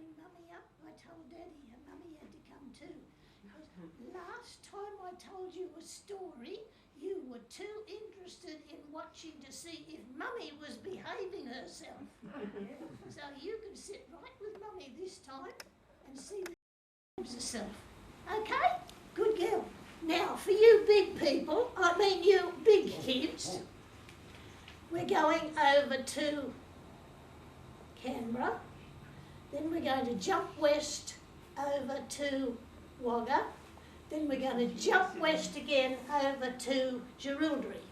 ring Mummy up. I told Daddy and Mummy had to come too. Last time I told you a story, you were too interested in watching to see if Mummy was behaving herself. So you can sit right with Mummy this time and see that she behaves herself. Okay? Good girl. Now, for you big people, you big kids, we're going over to Canberra. Then we're going to jump west over to Wagga. Then we're going to jump west again over to Jerilderie.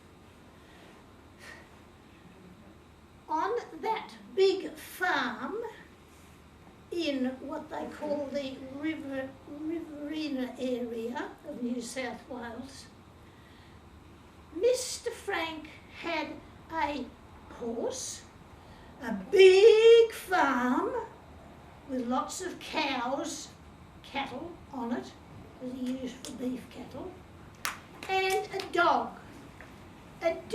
On that big farm in what they call the Riverina area of New South Wales, Mr. Frank had a horse, a big farm with lots of cows, cattle on it, that he used for beef cattle, and a dog that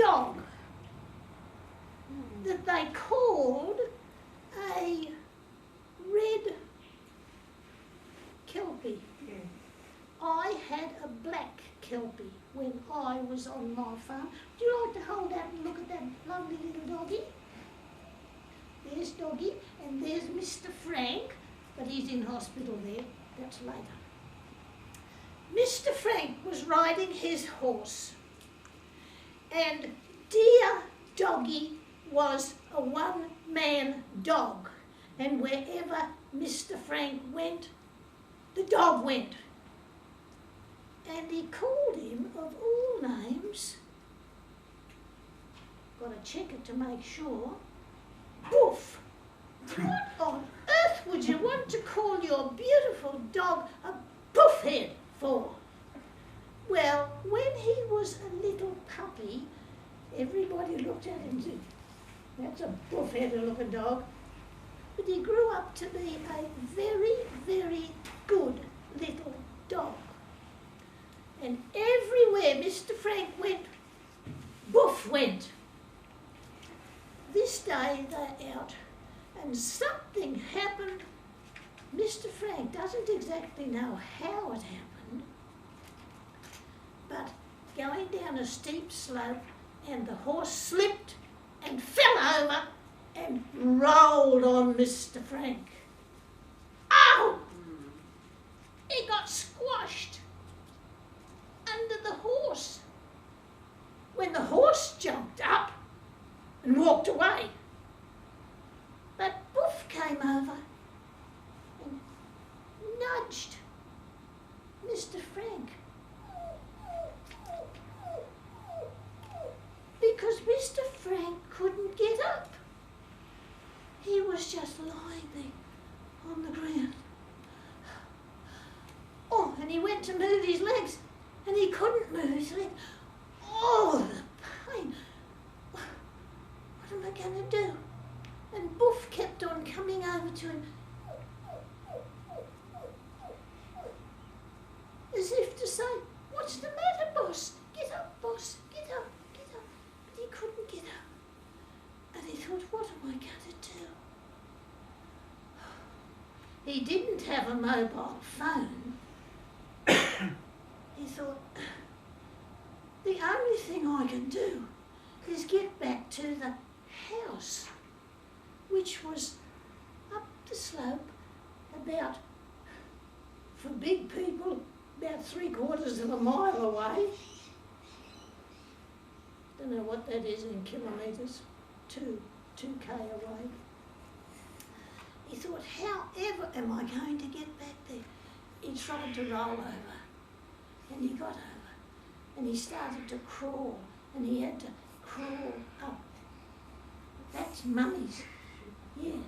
they called a red kelpie. Yeah. I had a black kelpie when I was on my farm. Do you like to hold out and look at that lovely little doggy? There's Doggy, and there's Mr. Frank, but he's in hospital there. That's later. Mr. Frank was riding his horse, and dear Doggy was a one-man dog, and wherever Mr. Frank went, the dog went. And he called him, of all names, got to check it to make sure, Boof. What on earth would you want to call your beautiful dog a boofhead for? Well, when he was a little puppy, everybody looked at him and said, that's a boofheaded looking dog. But he grew up to be a very, very good little dog. And everywhere Mr. Frank went, Boof went. This day they're out and something happened. Mr. Frank doesn't exactly know how it happened, but going down a steep slope and the horse slipped and fell over and rolled on Mr. Frank. Ow! He got squashed under the horse. When the horse jumped up and walked away, but Boof came over and nudged Mr. Frank because Mr. Frank couldn't get up. He was just lying there on the ground. Oh, and he went to move his legs and he couldn't move his legs. Oh, the pain. What am I going to do? And Boof kept on coming over to him as if to say, what's the matter, boss? Get up, boss, get up, get up. But he couldn't get up. And he thought, what am I going to do? He didn't have a mobile phone. He thought, the only thing I can do is get back to the house, which was up the slope about, for big people, about 3/4 of a mile away. Don't know what that is in kilometres, 2k away. He thought, however am I going to get back there? He tried to roll over, and he got over, and he started to crawl, and he had to crawl up. That's Mummy's, yeah.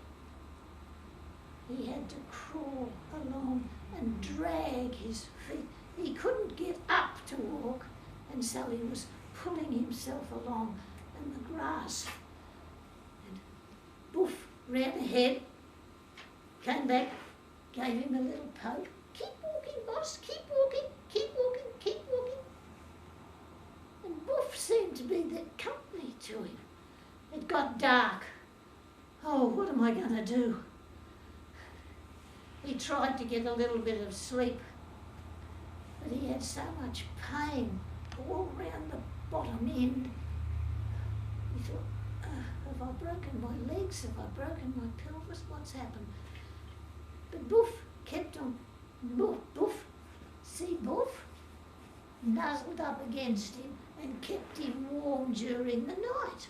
He had to crawl along and drag his feet. He couldn't get up to walk, and so he was pulling himself along in the grass. And Boof ran ahead, came back, gave him a little poke. Keep walking, boss, keep walking, keep walking, keep walking. And Boof seemed to be that company to him. It got dark. Oh, what am I going to do? he tried to get a little bit of sleep, but he had so much pain all round the bottom end. He thought, have I broken my legs? Have I broken my pelvis? What's happened? But Boof kept on, Boof, see Boof, nuzzled up against him and kept him warm during the night.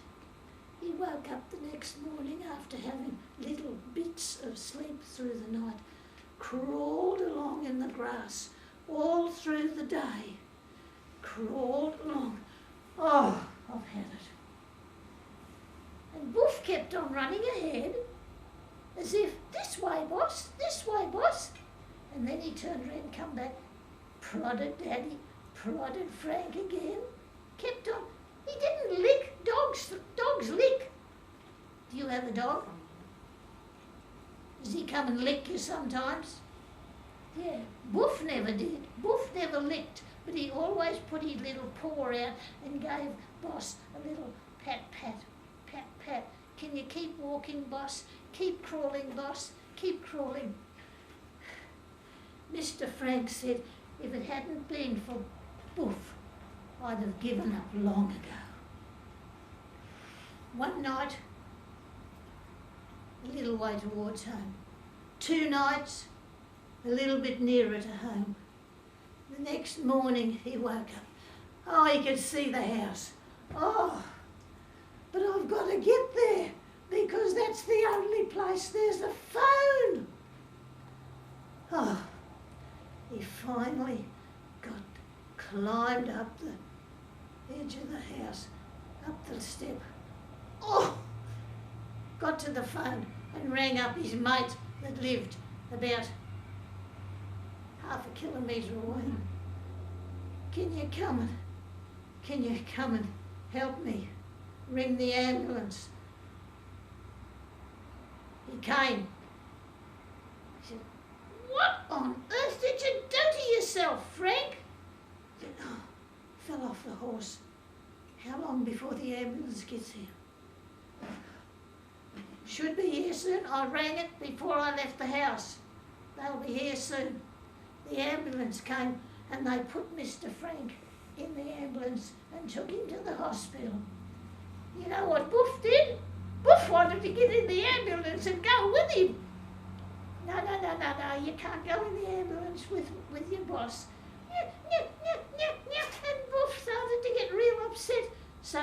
He woke up the next morning after having little bits of sleep through the night, crawled along in the grass all through the day, crawled along. Oh, I've had it. And Boof kept on running ahead as if, this way, boss, this way, boss. And then he turned around and come back, prodded Daddy, prodded Frank again, kept on. He didn't lick. Dogs lick. Do you have a dog? Does he come and lick you sometimes? Yeah, Boof never did. Boof never licked, but he always put his little paw out and gave Boss a little pat, pat, pat, pat. Can you keep walking, Boss? Keep crawling, Boss. Keep crawling. Mr. Frank said, if it hadn't been for Boof, I'd have given up long ago. One night, a little way towards home. 2 nights, a little bit nearer to home. The next morning he woke up. Oh, he could see the house. Oh, but I've got to get there because that's the only place there's a phone. Oh, he finally climbed up the edge of the house, up the step. Oh, got to the phone and rang up his mate that lived about half a kilometre away. Can you come and help me? Ring the ambulance. He came. He said, what on earth did you do to yourself, Frank? I said, oh, fell off the horse. How long before the ambulance gets here? Should be here soon. I rang it before I left the house. They'll be here soon. The ambulance came and they put Mr. Frank in the ambulance and took him to the hospital. You know what Boof did? Boof wanted to get in the ambulance and go with him. No, you can't go in the ambulance with your boss. And Boof started to get real upset. So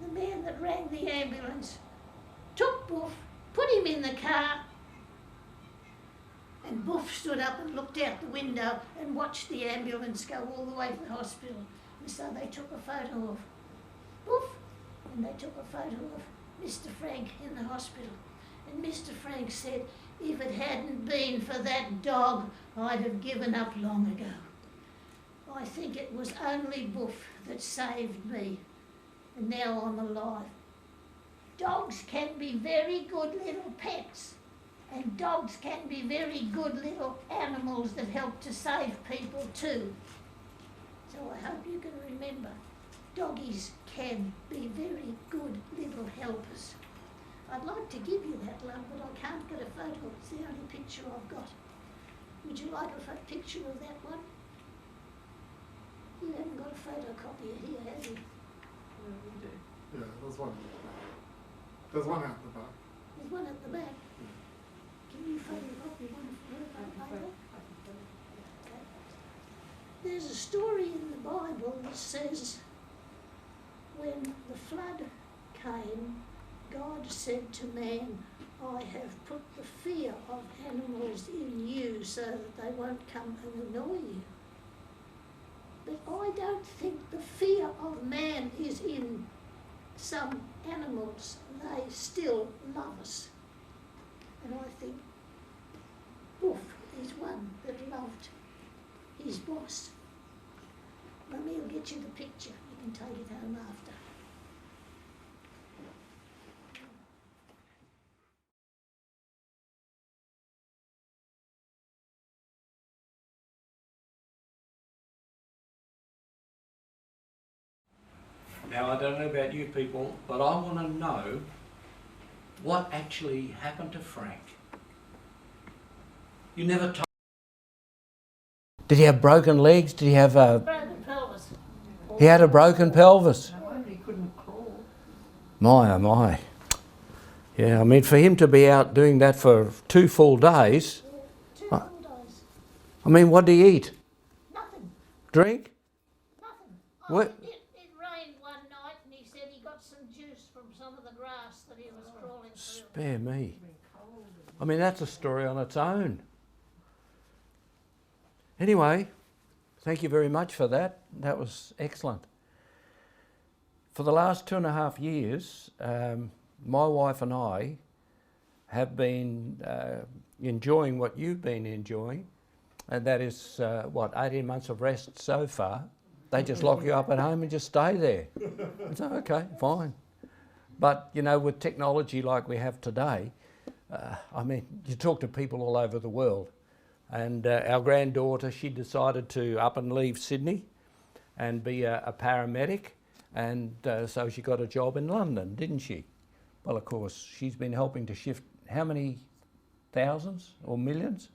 the man that rang the ambulance took Boof, put him in the car, and Boof stood up and looked out the window and watched the ambulance go all the way to the hospital. And so they took a photo of Boof and they took a photo of Mr. Frank in the hospital. And Mr. Frank said, if it hadn't been for that dog, I'd have given up long ago. I think it was only Boof that saved me, and now I'm alive. Dogs can be very good little pets, and dogs can be very good little animals that help to save people too. So I hope you can remember, doggies can be very good little helpers. I'd like to give you that, love, but I can't get a photo. It's the only picture I've got. Would you like a picture of that one? You haven't got a photocopier here, have you? Yeah, we do. Yeah, there's one. There's one out the back. There's one at the back. Can you photocopy one for her? There's a story in the Bible that says when the flood came, God said to man, I have put the fear of animals in you so that they won't come and annoy you. But I don't think the fear of man is in some animals. They still love us. And I think Boof is one that loved his boss. Mummy will get you the picture. You can take it home after. Now, I don't know about you people, but I want to know what actually happened to Frank. You never told. Did he have broken legs? Did he have a... Broken pelvis. He had a broken pelvis. No wonder he couldn't crawl. My, oh my. Yeah, I mean, for him to be out doing that for 2 full days, 2 full days. I mean, what did he eat? Nothing. Drink? Nothing. What? It rained one night and he said he got some juice from some of the grass that he was crawling through. Spare me. I mean, that's a story on its own. Anyway, thank you very much for that. That was excellent. For the last 2.5 years, my wife and I have been enjoying what you've been enjoying, and that is, 18 months of rest so far. They just lock you up at home and just stay there. It's okay, fine. But, you know, with technology like we have today, I mean, you talk to people all over the world. And our granddaughter, she decided to up and leave Sydney and be a paramedic. And so she got a job in London, didn't she? Well, of course, she's been helping to shift how many thousands or millions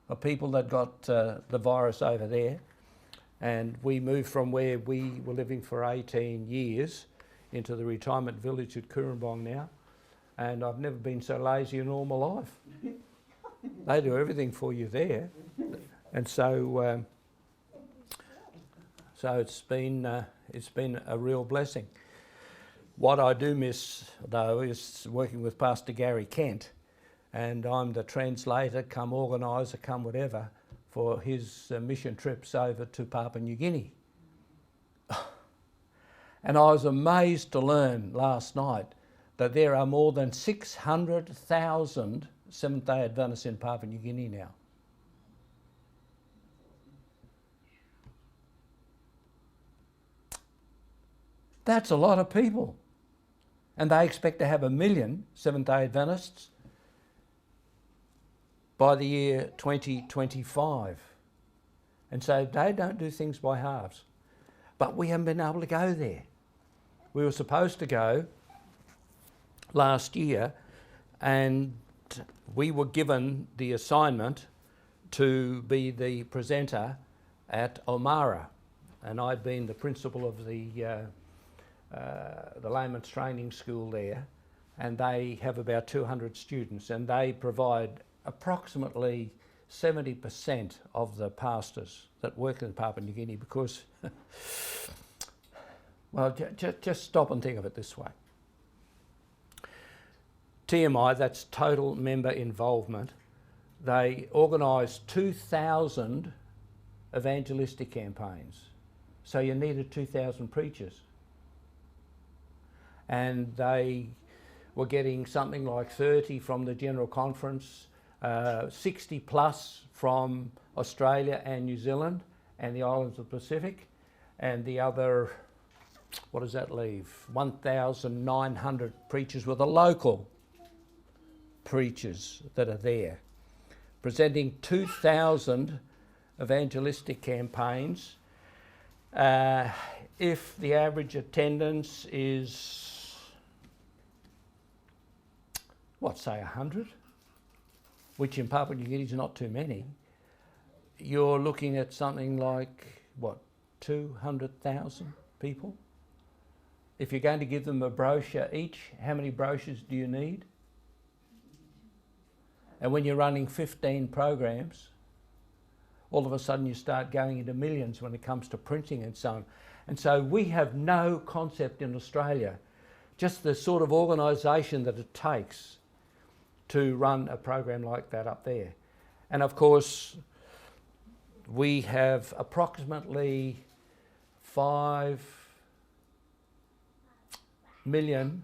of people that got the virus over there. And we moved from where we were living for 18 years into the retirement village at Cooranbong now. And I've never been so lazy in all my life. They do everything for you there. And so it's been a real blessing. What I do miss, though, is working with Pastor Gary Kent, and I'm the translator, come organiser, come whatever, for his mission trips over to Papua New Guinea. And I was amazed to learn last night that there are more than 600,000 Seventh-day Adventists in Papua New Guinea now. That's a lot of people. And they expect to have 1 million Seventh-day Adventists by the year 2025. And so they don't do things by halves. But we haven't been able to go there. We were supposed to go last year, and we were given the assignment to be the presenter at Omara, and I'd been the principal of the layman's training school there, and they have about 200 students, and they provide approximately 70% of the pastors that work in Papua New Guinea because, well, just stop and think of it this way. TMI, that's total member involvement, they organised 2,000 evangelistic campaigns. So you needed 2,000 preachers. And they were getting something like 30 from the General Conference, 60 plus from Australia and New Zealand and the islands of the Pacific, and the other, what does that leave? 1,900 preachers with a local preachers that are there, presenting 2,000 evangelistic campaigns. If the average attendance is, say 100, which in Papua New Guinea is not too many, you're looking at something like, 200,000 people? If you're going to give them a brochure each, how many brochures do you need? And when you're running 15 programs, all of a sudden you start going into millions when it comes to printing and so on. And so we have no concept in Australia, just the sort of organisation that it takes to run a program like that up there. And of course, we have approximately 5 million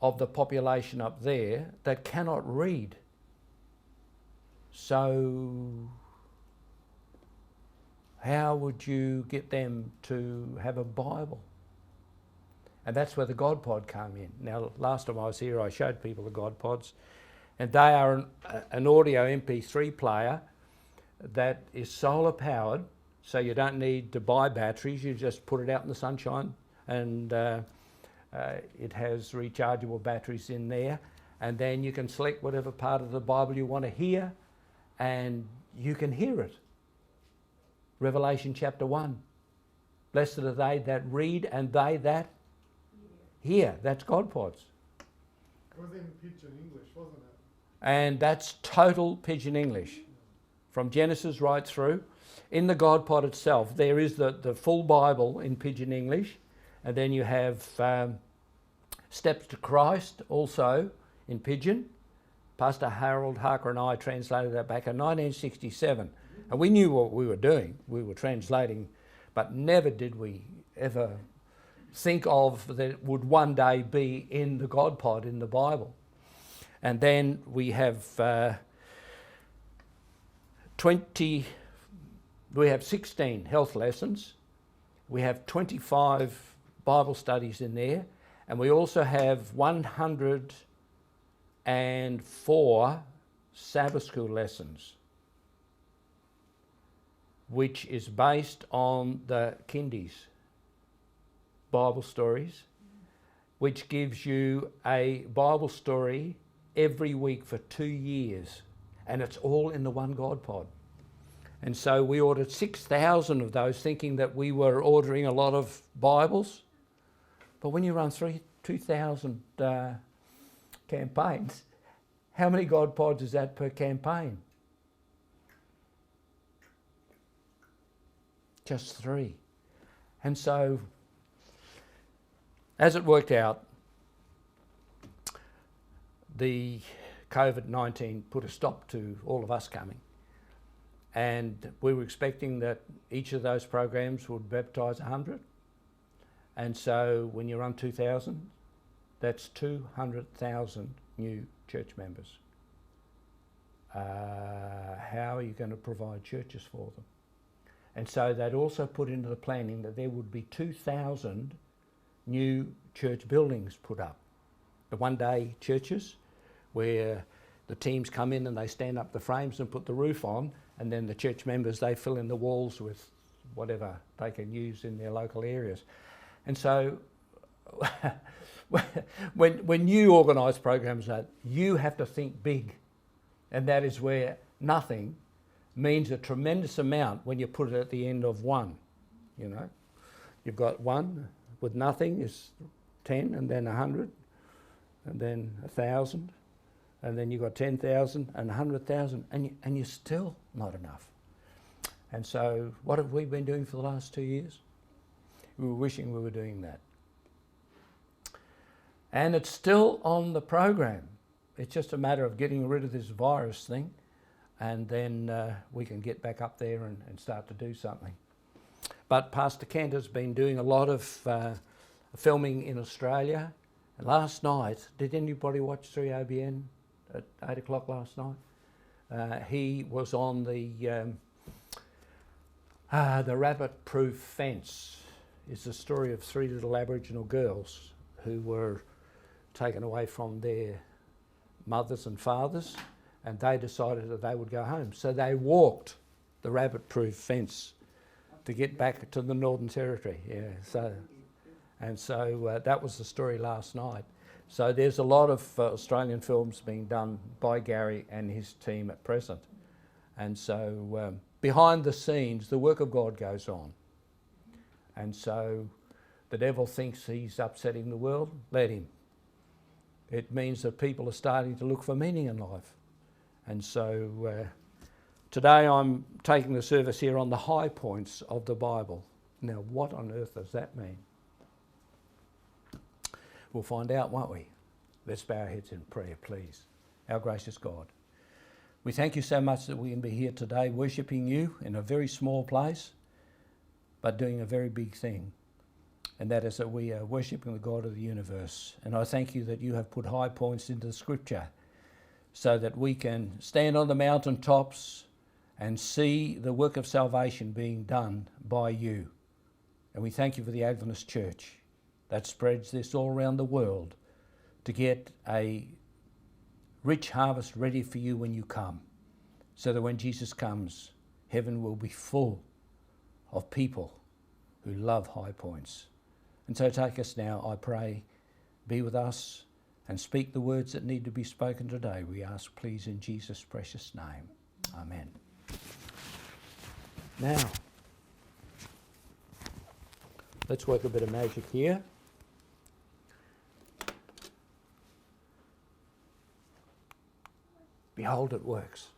of the population up there that cannot read. So how would you get them to have a Bible? And that's where the God Pod came in. Now, last time I was here, I showed people the God Pods, and they are an audio MP3 player that is solar powered, so you don't need to buy batteries. You just put it out in the sunshine, and it has rechargeable batteries in there, and then you can select whatever part of the Bible you want to hear, and you can hear it. Revelation chapter 1. Blessed are they that read and they that hear. That's God pods. It was in pidgin English, wasn't it? And that's total pidgin English. From Genesis right through. In the God pod itself, there is the full Bible in pidgin English. And then you have Steps to Christ also in pidgin. Pastor Harold Harker and I translated that back in 1967. And we knew what we were doing. We were translating, but never did we ever think of that it would one day be in the God pod in the Bible. And then we have 16 health lessons. We have 25 Bible studies in there. And we also have 104 Sabbath school lessons, which is based on the Kindies Bible stories, which gives you a Bible story every week for 2 years. And it's all in the one God pod. And so we ordered 6,000 of those, thinking that we were ordering a lot of Bibles. But when you run 2,000 campaigns, how many God pods is that per campaign? Just 3. And so, as it worked out, the COVID-19 put a stop to all of us coming. And we were expecting that each of those programs would baptise 100. And so when you run 2,000, that's 200,000 new church members. How are you going to provide churches for them? And so they'd also put into the planning that there would be 2,000 new church buildings put up. The one-day churches where the teams come in and they stand up the frames and put the roof on, and then the church members, they fill in the walls with whatever they can use in their local areas. And so when you organise programs like that, you have to think big. And that is where nothing means a tremendous amount when you put it at the end of one. You know, you've got 1 with nothing is 10, and then 100, and then 1,000, and then you've got 10,000 and 100,000, and you're still not enough. And so what have we been doing for the last 2 years? We were wishing we were doing that. And it's still on the program. It's just a matter of getting rid of this virus thing, and then we can get back up there and start to do something. But Pastor Kent has been doing a lot of filming in Australia. And last night, did anybody watch 3OBN at 8 o'clock last night? He was on the rabbit-proof fence. It's the story of 3 little Aboriginal girls who were taken away from their mothers and fathers, and they decided that they would go home. So they walked the rabbit-proof fence to get back to the Northern Territory. Yeah. So that was the story last night. So there's a lot of Australian films being done by Gary and his team at present. And so behind the scenes, the work of God goes on. And so the devil thinks he's upsetting the world. Let him. It means that people are starting to look for meaning in life. And so today I'm taking the service here on the high points of the Bible. Now, what on earth does that mean? We'll find out, won't we? Let's bow our heads in prayer, please. Our gracious God, we thank you so much that we can be here today worshipping you in a very small place, but doing a very big thing. And that is that we are worshipping the God of the universe. And I thank you that you have put high points into the scripture so that we can stand on the mountaintops and see the work of salvation being done by you. And we thank you for the Adventist Church that spreads this all around the world to get a rich harvest ready for you when you come, so that when Jesus comes, heaven will be full of people who love high points. And so take us now, I pray, be with us and speak the words that need to be spoken today. We ask, please, in Jesus' precious name. Amen. Now, let's work a bit of magic here. Behold, it works.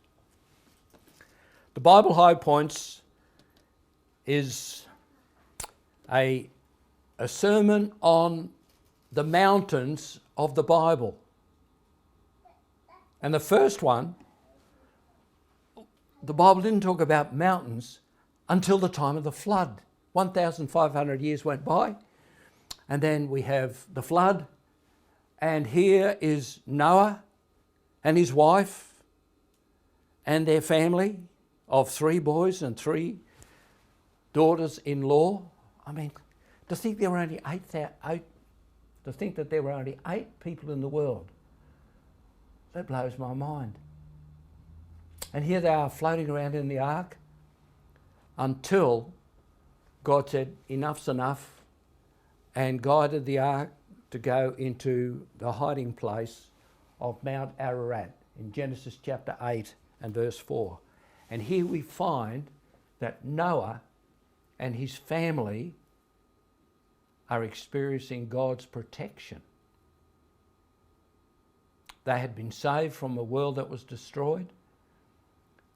The Bible High Points is a sermon on the mountains of the Bible. And the first one, the Bible didn't talk about mountains until the time of the flood. 1,500 years went by, and then we have the flood, and here is Noah and his wife and their family of 3 boys and 3 daughters-in-law. I mean, to think there were only 8 people in the world, that blows my mind. And here they are floating around in the ark until God said, enough's enough, and guided the ark to go into the hiding place of Mount Ararat in Genesis chapter 8 and verse 4. And here we find that Noah and his family are experiencing God's protection. They had been saved from a world that was destroyed,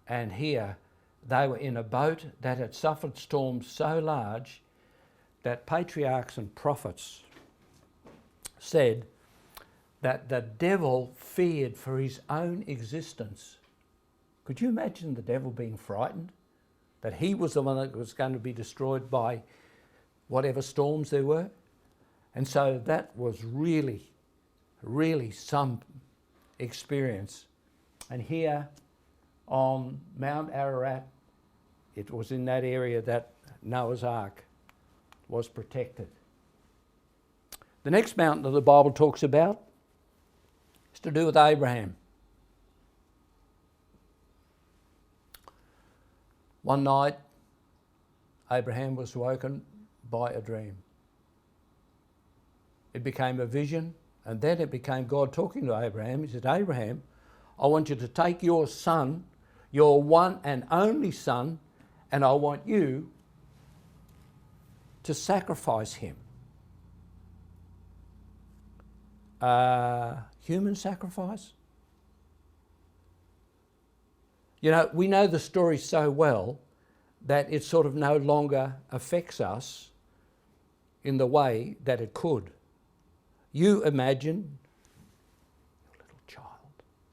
and here they were in a boat that had suffered storms so large that patriarchs and prophets said that the devil feared for his own existence. Could you imagine the devil being frightened? That he was the one that was going to be destroyed by whatever storms there were? And so that was really, really some experience. And here on Mount Ararat, it was in that area that Noah's Ark was protected. The next mountain that the Bible talks about is to do with Abraham. One night, Abraham was woken by a dream. It became a vision, and then it became God talking to Abraham. He said, Abraham, I want you to take your son, your one and only son, and I want you to sacrifice him. Human sacrifice? You know, we know the story so well that it sort of no longer affects us in the way that it could. You imagine your little child,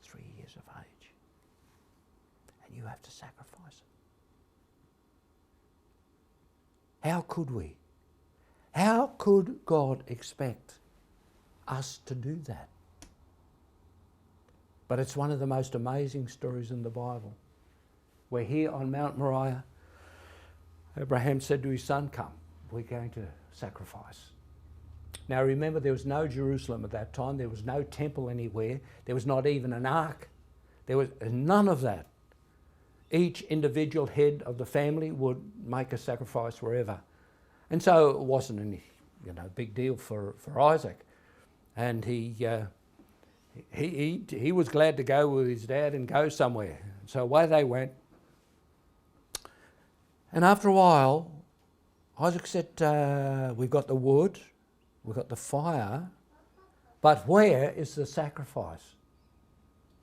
3 years of age, and you have to sacrifice it. How could we? How could God expect us to do that? But it's one of the most amazing stories in the Bible. We're here on Mount Moriah. Abraham said to his son, come, we're going to sacrifice. Now remember, there was no Jerusalem at that time. There was no temple anywhere. There was not even an ark. There was none of that. Each individual head of the family would make a sacrifice wherever. And so it wasn't any big deal for Isaac. And he was glad to go with his dad and go somewhere. So away they went. And after a while, Isaac said, we've got the wood, we've got the fire, but where is the sacrifice?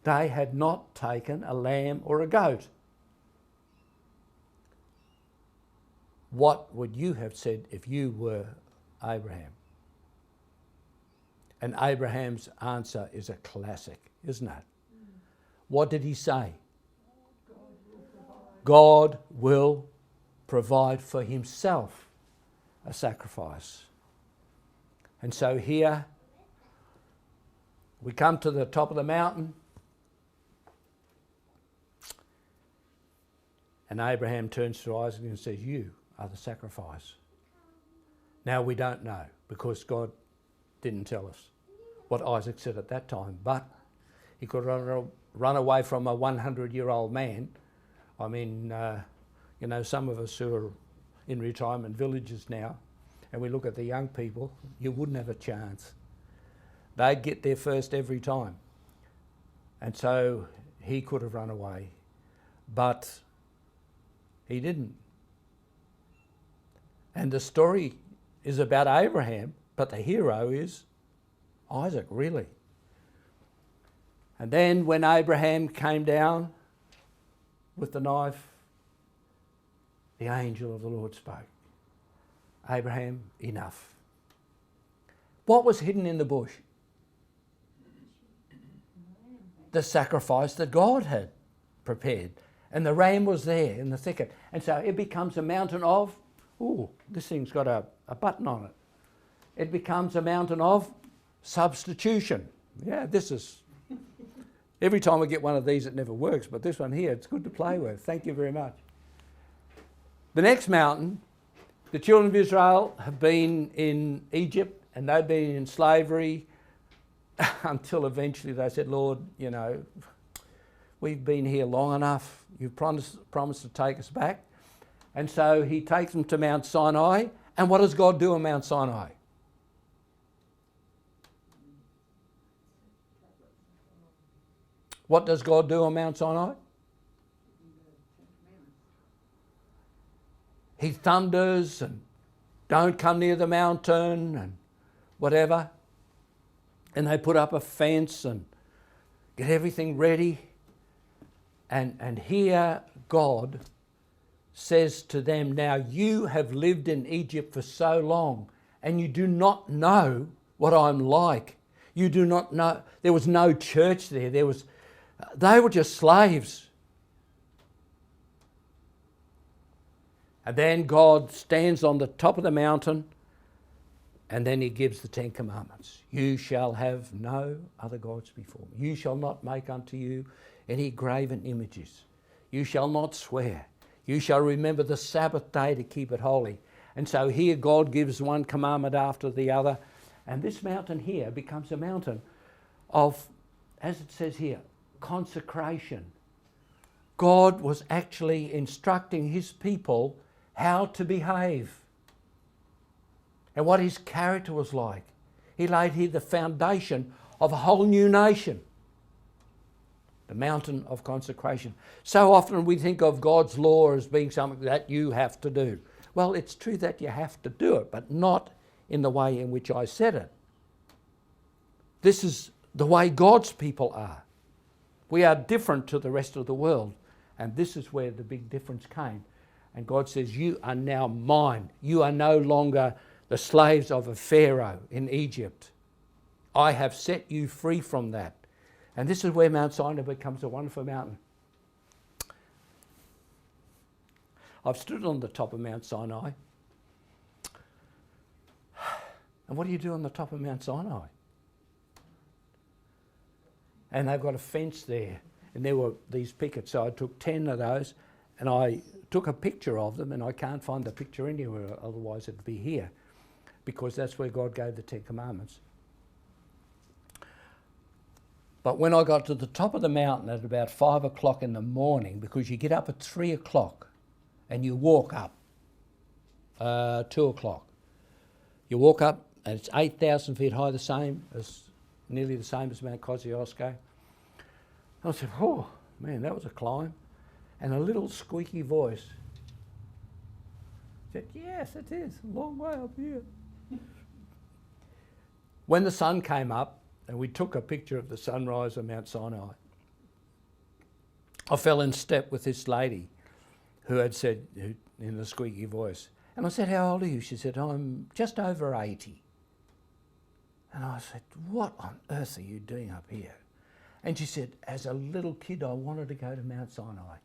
They had not taken a lamb or a goat. What would you have said if you were Abraham? And Abraham's answer is a classic, isn't it? What did he say? God will provide for himself a sacrifice. And so here we come to the top of the mountain, and Abraham turns to Isaac and says, you are the sacrifice. Now we don't know, because God didn't tell us what Isaac said at that time, but he could run away from a 100-year-old man. I mean, some of us who are in retirement villages now, and we look at the young people, you wouldn't have a chance. They'd get there first every time. And so he could have run away. but he didn't. And the story is about Abraham, but the hero is Isaac, really. And then when Abraham came down with the knife, the angel of the Lord spoke. Abraham, enough. What was hidden in the bush? The sacrifice that God had prepared. And the ram was there in the thicket. And so it becomes a mountain of, this thing's got a button on it. It becomes a mountain of substitution. Yeah, this is, every time I get one of these it never works, but this one here, it's good to play with. Thank you very much. The next mountain, the children of Israel have been in Egypt and they've been in slavery until eventually they said, Lord, you know, we've been here long enough. You've promised to take us back. And so he takes them to Mount Sinai. And what does God do on Mount Sinai? What does God do on Mount Sinai? He thunders and don't come near the mountain and whatever. And they put up a fence and get everything ready. And here God says to them, now you have lived in Egypt for so long and you do not know what I'm like. You do not know. There was no church there. They were just slaves. And then God stands on the top of the mountain and then he gives the 10 Commandments. You shall have no other gods before me. You shall not make unto you any graven images. You shall not swear. You shall remember the Sabbath day to keep it holy. And so here God gives one commandment after the other. And this mountain here becomes a mountain of, as it says here, consecration. God was actually instructing his people how to behave and what his character was like. He laid here the foundation of a whole new nation. The mountain of consecration. So often we think of God's law as being something that you have to do. Well, it's true that you have to do it, but not in the way in which I said it. This is the way God's people are. We are different to the rest of the world, and this is where the big difference came. And God says, you are now mine. You are no longer the slaves of a Pharaoh in Egypt. I have set you free from that. And this is where Mount Sinai becomes a wonderful mountain. I've stood on the top of Mount Sinai. And what do you do on the top of Mount Sinai? And they've got a fence there. And there were these pickets. So I took 10 of those and I took a picture of them, and I can't find the picture anywhere, otherwise it'd be here, because that's where God gave the 10 Commandments. But when I got to the top of the mountain at about 5 o'clock in the morning, because you get up at 3 o'clock and you walk up 2 o'clock. You walk up and it's 8,000 feet high, nearly the same as Mount Kosmeier. I said, oh man, that was a climb. And a little squeaky voice said, yes, it is, a long way up here. When the sun came up, and we took a picture of the sunrise on Mount Sinai, I fell in step with this lady who had said, in a squeaky voice, and I said, how old are you? She said, I'm just over 80. And I said, what on earth are you doing up here? And she said, as a little kid, I wanted to go to Mount Sinai.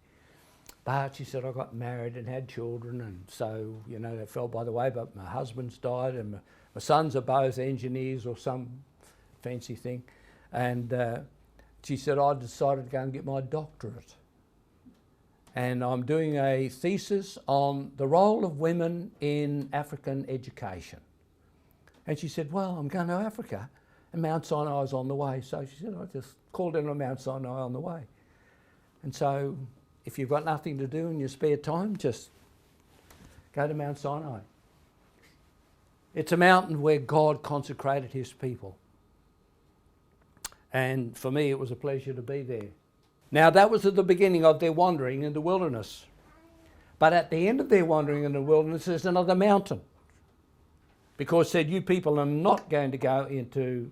But she said, I got married and had children, and so, you know, that fell by the way, but my husband's died, and my sons are both engineers or some fancy thing. And she said, I decided to go and get my doctorate. And I'm doing a thesis on the role of women in African education. And she said, well, I'm going to Africa, and Mount Sinai is on the way. So she said, I just called in on Mount Sinai on the way. And so if you've got nothing to do in your spare time, just go to Mount Sinai. It's a mountain where God consecrated his people. And for me, it was a pleasure to be there. Now that was at the beginning of their wandering in the wilderness. But at the end of their wandering in the wilderness there's another mountain. Because said, you people are not going to go into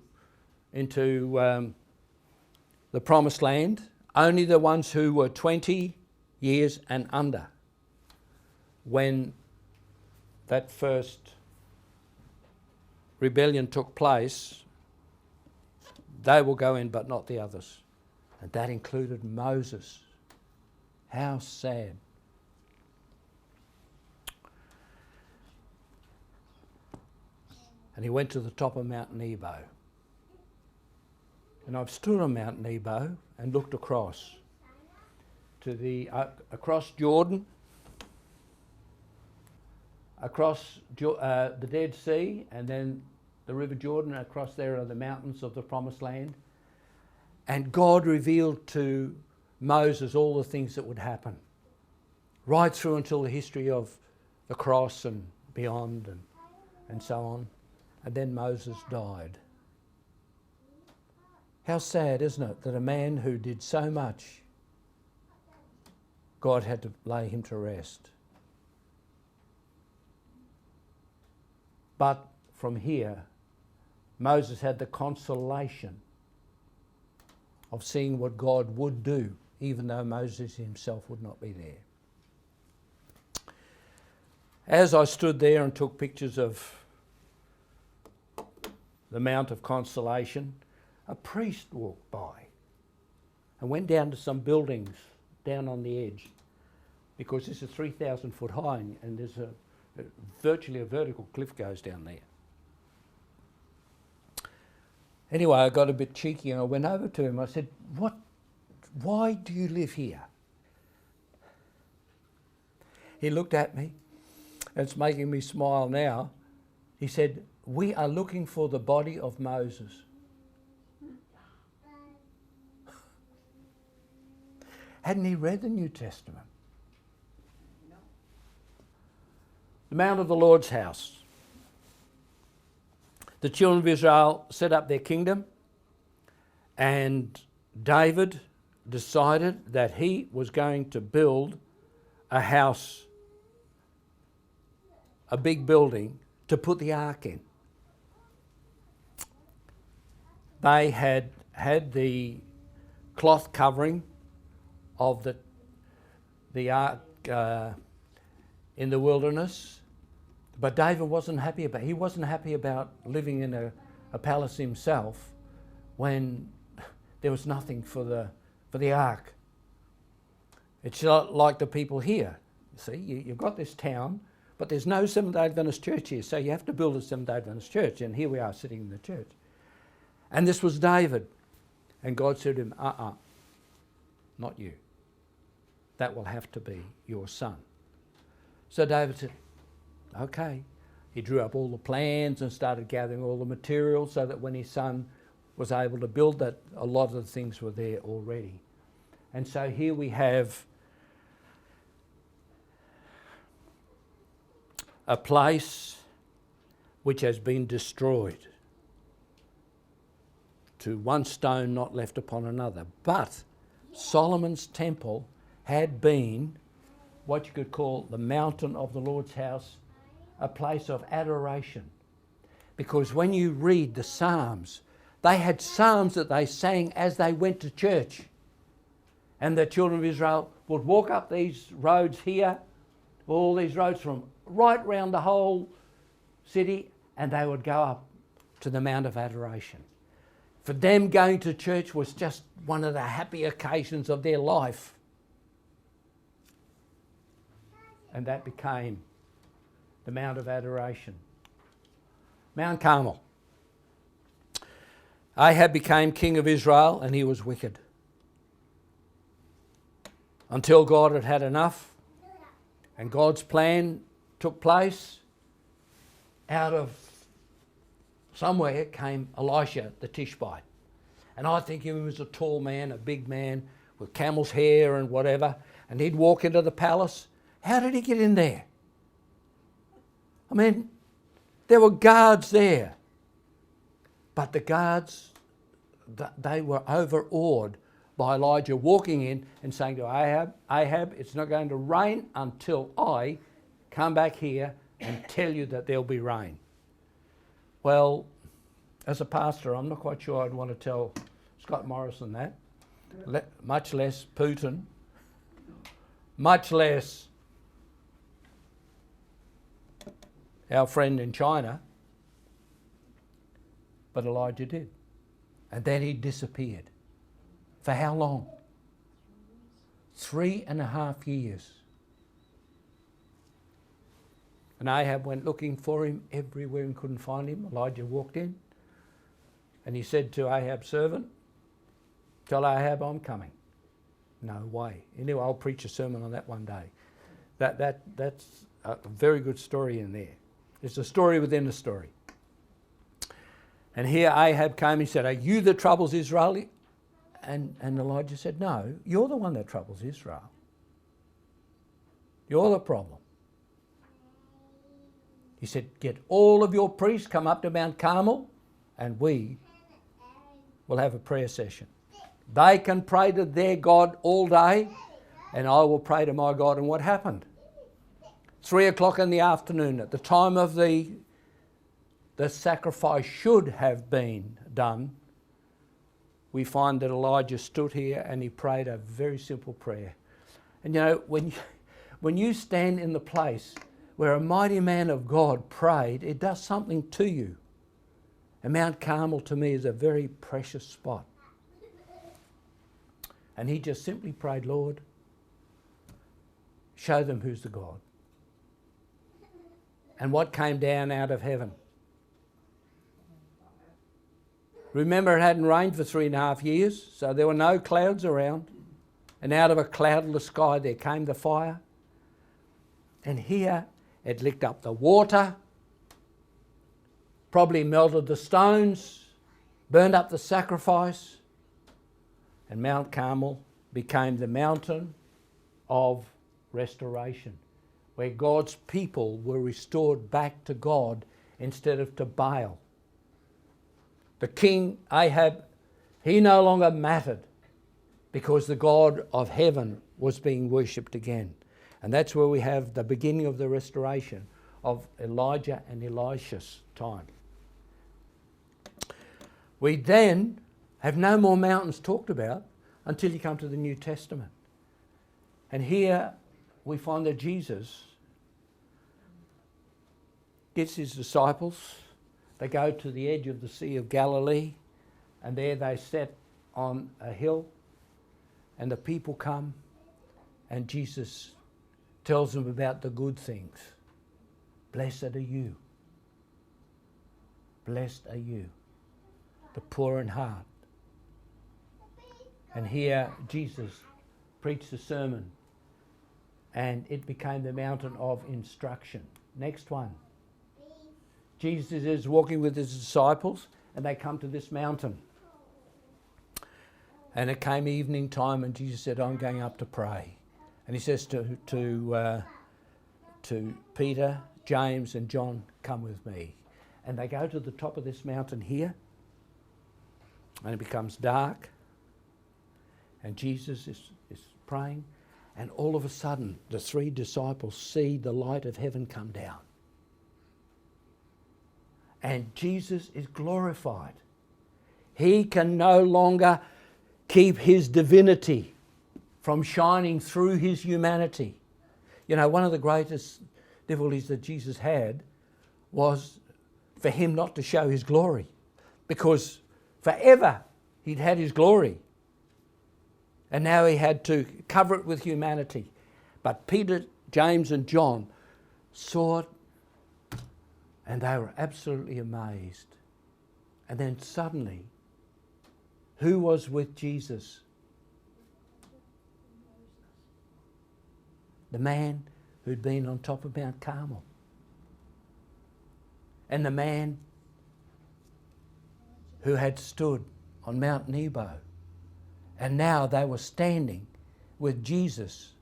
the promised land, only the ones who were 20 years and under. When that first rebellion took place, they will go in, but not the others. And that included Moses. How sad. And he went to the top of Mount Nebo. And I've stood on Mount Nebo and looked across to across Jordan, across the Dead Sea, and then the River Jordan. Across there are the mountains of the Promised Land. And God revealed to Moses all the things that would happen, right through until the history of the cross and beyond and so on. And then Moses died. How sad, isn't it, that a man who did so much, God had to lay him to rest. But from here, Moses had the consolation of seeing what God would do, even though Moses himself would not be there. As I stood there and took pictures of the Mount of Consolation, a priest walked by and went down to some buildings down on the edge, because this is 3,000 foot high and there's virtually a vertical cliff goes down there. Anyway, I got a bit cheeky and I went over to him. I said, why do you live here? He looked at me, and it's making me smile now. He said, we are looking for the body of Moses. Hadn't he read the New Testament? No. The Mount of the Lord's house. The children of Israel set up their kingdom, and David decided that he was going to build a house, a big building, to put the ark in. They had the cloth covering of the ark in the wilderness, but David wasn't happy about it. He wasn't happy about living in a palace himself when there was nothing for the ark. It's not like the people here. You see, you've got this town, but there's no Seventh-day Adventist church here, so you have to build a Seventh-day Adventist church, and here we are sitting in the church. And this was David, and God said to him, not you. That will have to be your son. So David said, okay. He drew up all the plans and started gathering all the materials so that when his son was able to build that, a lot of the things were there already. And so here we have a place which has been destroyed, to one stone not left upon another. But Solomon's temple had been what you could call the mountain of the Lord's house, a place of adoration. Because when you read the Psalms, they had psalms that they sang as they went to church. And the children of Israel would walk up these roads here, all these roads from right round the whole city, and they would go up to the Mount of Adoration. For them, going to church was just one of the happy occasions of their life. And that became the Mount of Adoration. Mount Carmel. Ahab became king of Israel, and he was wicked. Until God had had enough, and God's plan took place, out of somewhere came Elisha the Tishbite. And I think he was a tall man, a big man, with camel's hair and whatever, and he'd walk into the palace. How did he get in there? I mean, there were guards there. But the guards, they were overawed by Elijah walking in and saying to Ahab, it's not going to rain until I come back here and tell you that there'll be rain. Well, as a pastor, I'm not quite sure I'd want to tell Scott Morrison that, much less Putin, much less our friend in China. But Elijah did. And then he disappeared. For how long? 3.5 years. And Ahab went looking for him everywhere and couldn't find him. Elijah walked in and he said to Ahab's servant, tell Ahab I'm coming. No way. Anyway, I'll preach a sermon on that one day. That's a very good story in there. It's a story within a story. And here Ahab came and said, are you that troubles Israel? And Elijah said, no, you're the one that troubles Israel. You're the problem. He said, get all of your priests, come up to Mount Carmel, and we will have a prayer session. They can pray to their God all day, and I will pray to my God. And what happened? 3 o'clock in the afternoon, at the time of the sacrifice should have been done, we find that Elijah stood here and he prayed a very simple prayer. And you know, when you stand in the place where a mighty man of God prayed, it does something to you. And Mount Carmel to me is a very precious spot. And he just simply prayed, Lord, show them who's the God. And what came down out of heaven? Remember, it hadn't rained for 3.5 years, so there were no clouds around. And out of a cloudless sky there came the fire. And here it licked up the water, probably melted the stones, burned up the sacrifice, and Mount Carmel became the mountain of restoration, where God's people were restored back to God instead of to Baal. The king Ahab, he no longer mattered because the God of heaven was being worshipped again. And that's where we have the beginning of the restoration of Elijah and Elisha's time. We then have no more mountains talked about until you come to the New Testament. And here we find that Jesus gets his disciples. They go to the edge of the Sea of Galilee, and there they sit on a hill, and the people come, and Jesus tells them about the good things. Blessed are you. Blessed are you, the poor in heart. And here Jesus preached a sermon, and it became the mountain of instruction. Next one. Jesus is walking with his disciples, and they come to this mountain. And it came evening time, and Jesus said, I'm going up to pray. And he says to Peter, James and John, come with me. And they go to the top of this mountain here, and it becomes dark, and Jesus is praying, and all of a sudden the three disciples see the light of heaven come down. And Jesus is glorified. He can no longer keep his divinity from shining through his humanity. You know, one of the greatest difficulties that Jesus had was for him not to show his glory, because forever he'd had his glory, and now he had to cover it with humanity. But Peter, James and John saw it, and they were absolutely amazed. And then suddenly, who was with Jesus? The man who'd been on top of Mount Carmel. And the man who had stood on Mount Nebo. And now they were standing with Jesus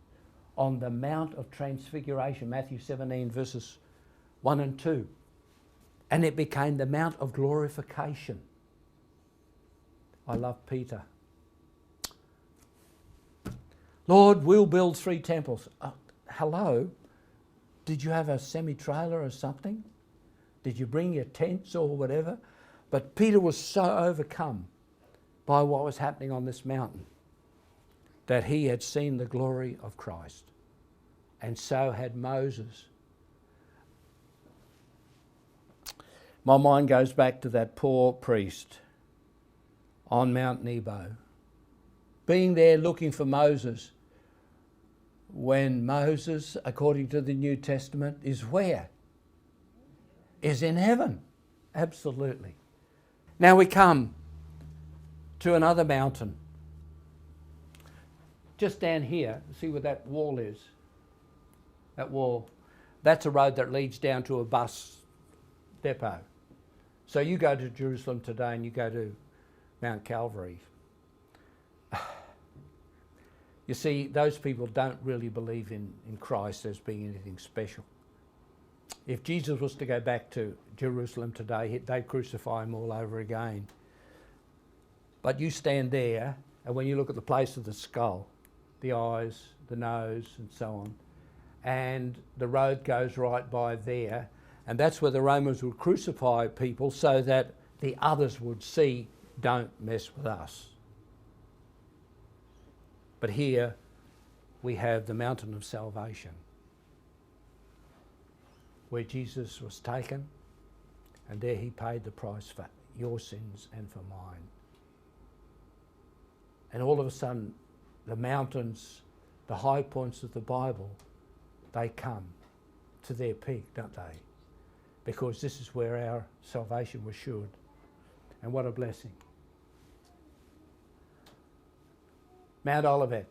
on the Mount of Transfiguration, Matthew 17 verses 1 and 2. And it became the Mount of Glorification. I love Peter. Lord, we'll build 3 temples. Hello? Did you have a semi-trailer or something? Did you bring your tents or whatever? But Peter was so overcome by what was happening on this mountain that he had seen the glory of Christ. And so had Moses. My mind goes back to that poor priest on Mount Nebo, being there looking for Moses, when Moses, according to the New Testament, is where? Is in heaven. Absolutely. Now we come to another mountain. Just down here, see where that wall is? That wall. That's a road that leads down to a bus depot. So you go to Jerusalem today and you go to Mount Calvary. You see, those people don't really believe in Christ as being anything special. If Jesus was to go back to Jerusalem today, they'd crucify him all over again. But you stand there, and when you look at the place of the skull, the eyes, the nose, and so on, and the road goes right by there, and that's where the Romans would crucify people so that the others would see, don't mess with us. But here we have the mountain of salvation, where Jesus was taken, and there he paid the price for your sins and for mine. And all of a sudden, the mountains, the high points of the Bible, they come to their peak, don't they? Because this is where our salvation was assured. And what a blessing. Mount Olivet.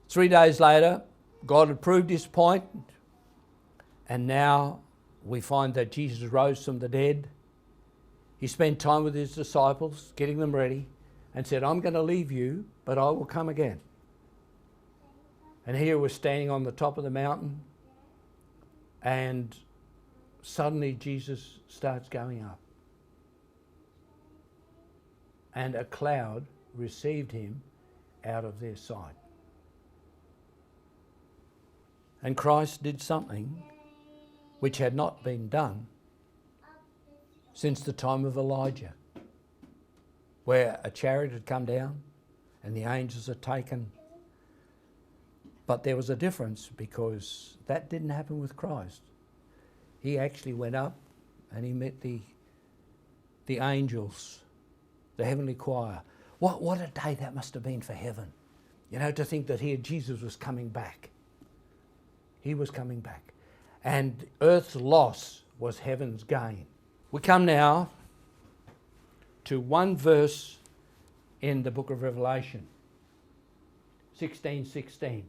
3 days later, God had proved his point, and now we find that Jesus rose from the dead. He spent time with his disciples, getting them ready, and said, I'm going to leave you, but I will come again. And here we're standing on the top of the mountain, and suddenly Jesus starts going up. And a cloud received him out of their sight. And Christ did something which had not been done since the time of Elijah, where a chariot had come down and the angels had taken. But there was a difference, because that didn't happen with Christ. He actually went up and he met the angels, the heavenly choir. What a day that must have been for heaven. You know, to think that here Jesus was coming back. He was coming back. And earth's loss was heaven's gain. We come now to one verse in the book of Revelation, 16:16,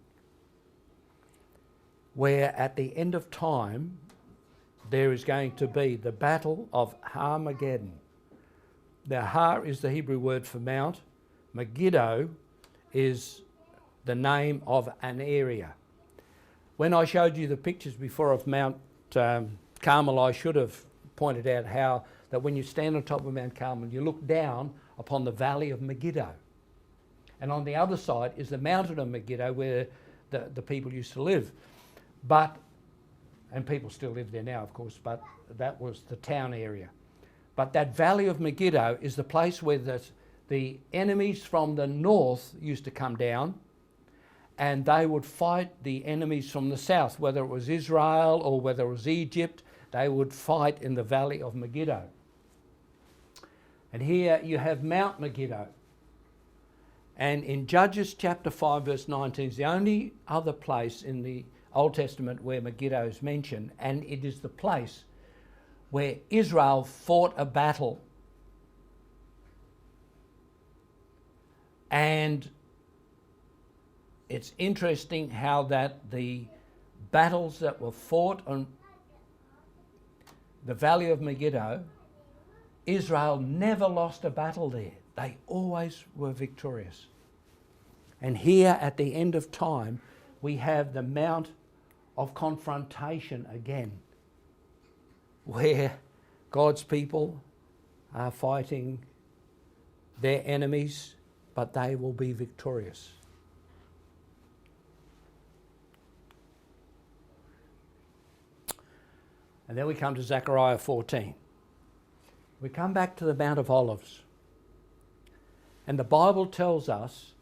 where at the end of time there is going to be the battle of Armageddon. Now, Har is the Hebrew word for mount. Megiddo is the name of an area. When I showed you the pictures before of Mount Carmel, I should have pointed out how that when you stand on top of Mount Carmel, you look down upon the valley of Megiddo. And on the other side is the mountain of Megiddo, where the people used to live. And people still live there now, of course, but that was the town area. But that valley of Megiddo is the place where the enemies from the north used to come down, and they would fight the enemies from the south, whether it was Israel or whether it was Egypt. They would fight in the valley of Megiddo. And here you have Mount Megiddo. And in Judges chapter 5 verse 19 is the only other place in the Old Testament where Megiddo is mentioned, and it is the place where Israel fought a battle. And it's interesting how that the battles that were fought on the valley of Megiddo, Israel never lost a battle there. They always were victorious. And here at the end of time, we have the Mount of Confrontation again, where God's people are fighting their enemies, but they will be victorious. And then we come to Zechariah 14. We come back to the Mount of Olives. And the Bible tells us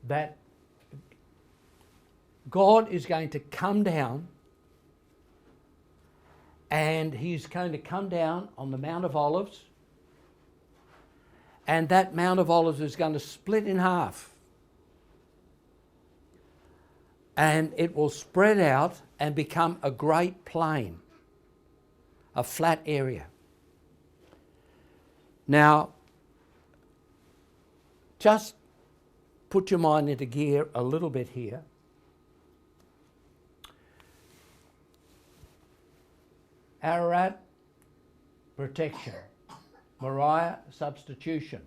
that God is going to come down, and he's going to come down on the Mount of Olives, and that Mount of Olives is going to split in half. And it will spread out and become a great plain, a flat area. Now, just put your mind into gear a little bit here. Ararat, protection. Moriah, substitution.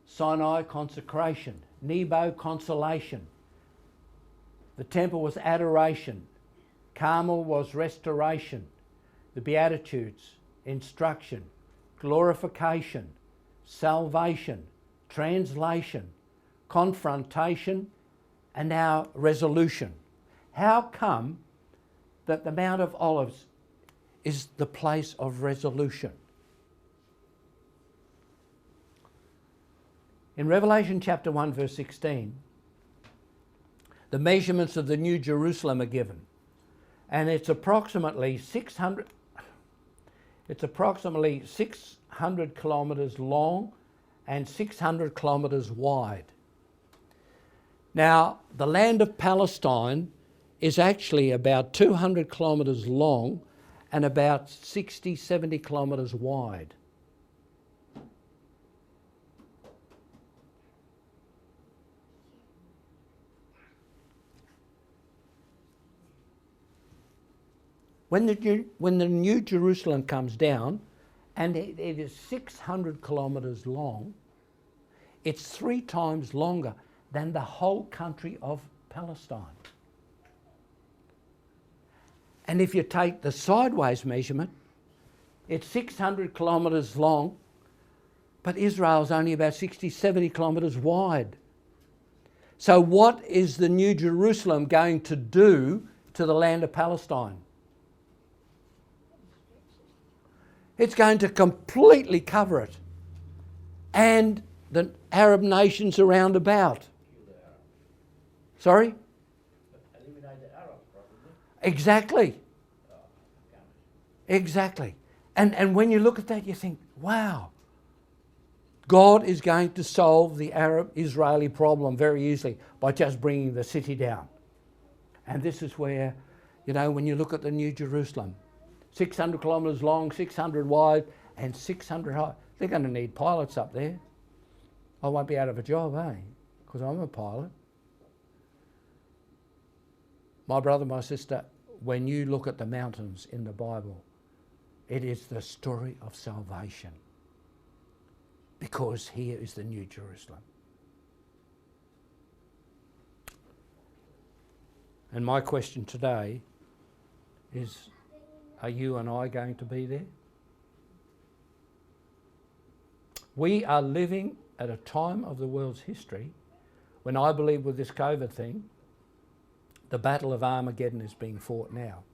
Sinai, consecration. Nebo, consolation. The temple was adoration. Carmel was restoration. The Beatitudes, instruction. Glorification. Salvation. Translation. Confrontation. And now resolution. How come that the Mount of Olives is the place of resolution? In Revelation chapter 1 verse 16, the measurements of the New Jerusalem are given, and it's approximately 600 kilometres long and 600 kilometres wide. Now, the land of Palestine is actually about 200 kilometres long and about 60, 70 kilometres wide. When the New Jerusalem comes down, and it is 600 kilometres long, it's 3 times longer than the whole country of Palestine. And if you take the sideways measurement, it's 600 kilometres long, but Israel's only about 60, 70 kilometres wide. So what is the New Jerusalem going to do to the land of Palestine? It's going to completely cover it. And the Arab nations around about. Sorry? Eliminate the Arabs, probably. Exactly. Exactly. And when you look at that, you think, wow, God is going to solve the Arab-Israeli problem very easily by just bringing the city down. And this is where, when you look at the New Jerusalem, 600 kilometres long, 600 wide, and 600 high. They're going to need pilots up there. I won't be out of a job, because I'm a pilot. My brother, my sister, when you look at the mountains in the Bible, it is the story of salvation. Because here is the New Jerusalem. And my question today is, are you and I going to be there? We are living at a time of the world's history when I believe with this COVID thing, the battle of Armageddon is being fought now.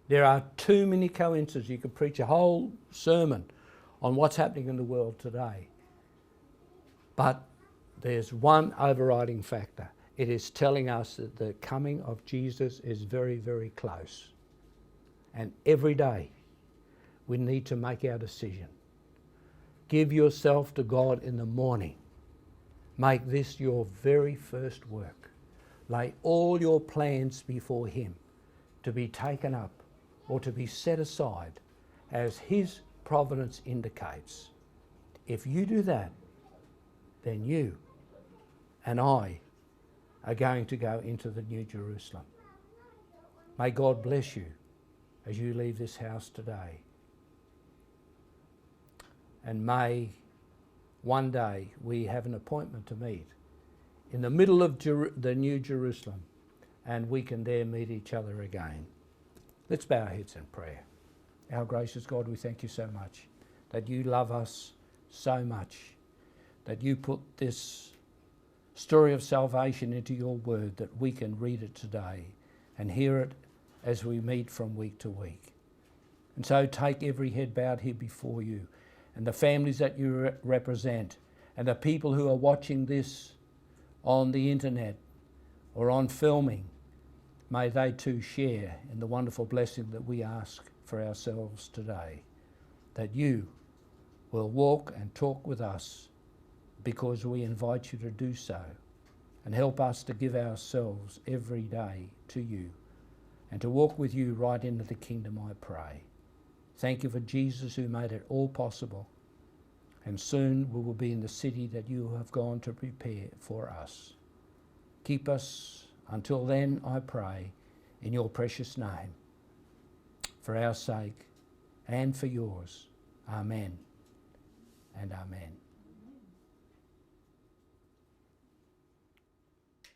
There are too many coincidences. You could preach a whole sermon on what's happening in the world today. But there's one overriding factor. It is telling us that the coming of Jesus is very, very close. And every day we need to make our decision. Give yourself to God in the morning. Make this your very first work. Lay all your plans before Him to be taken up or to be set aside as His providence indicates. If you do that, then you and I are going to go into the New Jerusalem. May God bless you as you leave this house today. And may one day we have an appointment to meet in the middle of the New Jerusalem, and we can there meet each other again. Let's bow our heads in prayer. Our gracious God, we thank you so much that you love us so much, that you put this story of salvation into your word, that we can read it today and hear it as we meet from week to week. And so take every head bowed here before you, and the families that you represent, and the people who are watching this on the internet or on filming. May they too share in the wonderful blessing that we ask for ourselves today, that you will walk and talk with us because we invite you to do so, and help us to give ourselves every day to you and to walk with you right into the kingdom, I pray. Thank you for Jesus who made it all possible, and soon we will be in the city that you have gone to prepare for us. Keep us until then, I pray, in your precious name, for our sake and for yours. Amen and amen.